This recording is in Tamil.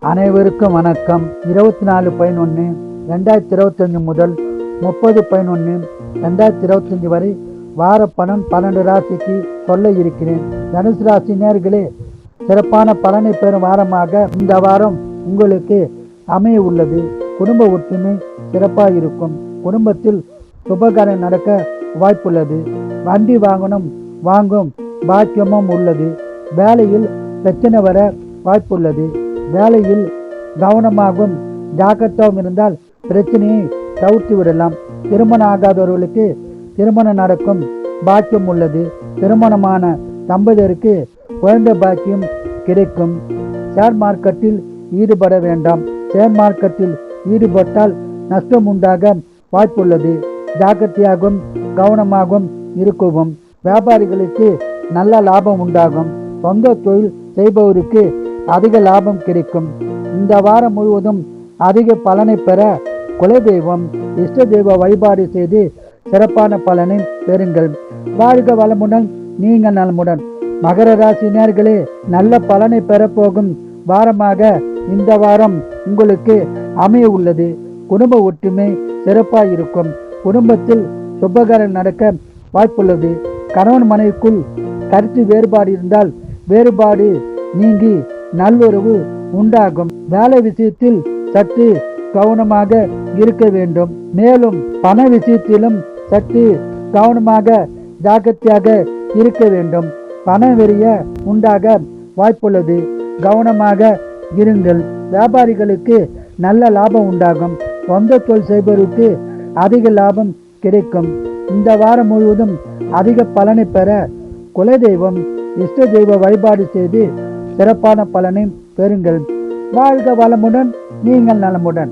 அனைவருக்கும் வணக்கம். 24/11/2025 முதல் 30/11/2025 வரை வார பலன் 12 ராசிக்கு சொல்ல இருக்கிறேன். தனுசு ராசி நேயர்களே, சிறப்பான பலனை பெறும் வாரமாக இந்த வாரம் உங்களுக்கு அமைய உள்ளது. குடும்ப ஒற்றுமை சிறப்பாக இருக்கும். குடும்பத்தில் சுபகாரியம் நடக்க வாய்ப்புள்ளது. வண்டி வாங்கும் பாக்கியமும் உள்ளது. வேலையில் பிரச்சனை வர வாய்ப்புள்ளது. வேலையில் கவனமாகவும் ஜாக்கிரதாகவும் இருந்தால் பிரச்சனையை தவிர்த்து விடலாம். திருமணம் ஆகாதவர்களுக்கு திருமணம் நடக்கும் பாக்கியம் உள்ளது. திருமணமான தம்பதியருக்கு குழந்தை பாக்கியம் கிடைக்கும். ஷேர் மார்க்கெட்டில் ஈடுபட வேண்டாம். ஷேர் மார்க்கெட்டில் ஈடுபட்டால் நஷ்டம் உண்டாக வாய்ப்புள்ளது. ஜாக்கிரதையாகவும் கவனமாகவும் இருக்கவும். வியாபாரிகளுக்கு நல்ல லாபம் உண்டாகும். சொந்த தொழில் செய்பவருக்கு அதிக லாபம் கிடைக்கும். இந்த வாரம் முழுவதும் அதிக பலனை பெற குலதெய்வம் இஷ்ட தெய்வ வழிபாடு செய்து சிறப்பான பலனை பெறுங்கள். வாழ்க வளமுடன், நீங்கள் நலமுடன். மகர ராசி நேயர்களே, நல்ல பலனை பெறப்போகும் வாரமாக இந்த வாரம் உங்களுக்கு அமைய உள்ளது. குடும்ப ஒற்றுமை சிறப்பாக இருக்கும். குடும்பத்தில் சுபகாரியம் நடக்க வாய்ப்புள்ளது. கணவன் மனைவிக்குள் கருத்து வேறுபாடு இருந்தால் வேறுபாடு நீங்கி நல்லுறவு உண்டாகும். வேலை விஷயத்தில் சற்று கவனமாக இருக்க வேண்டும். மேலும் பண விஷயத்திலும் சற்று கவனமாக ஜாக்கிரதையாக இருக்க வேண்டும். பண வெறிய உண்டாக வாய்ப்புள்ளது. கவனமாக இருங்கள். வியாபாரிகளுக்கு நல்ல லாபம் உண்டாகும். சொந்த தொழில் செய்பவருக்கு அதிக லாபம் கிடைக்கும். இந்த வாரம் முழுவதும் அதிக பலனை பெற குலதெய்வம் இஷ்ட தெய்வ வழிபாடு செய்து சிறப்பான பலனை பெறுங்கள். வாழ்க வளமுடன், நீங்கள் நலமுடன்.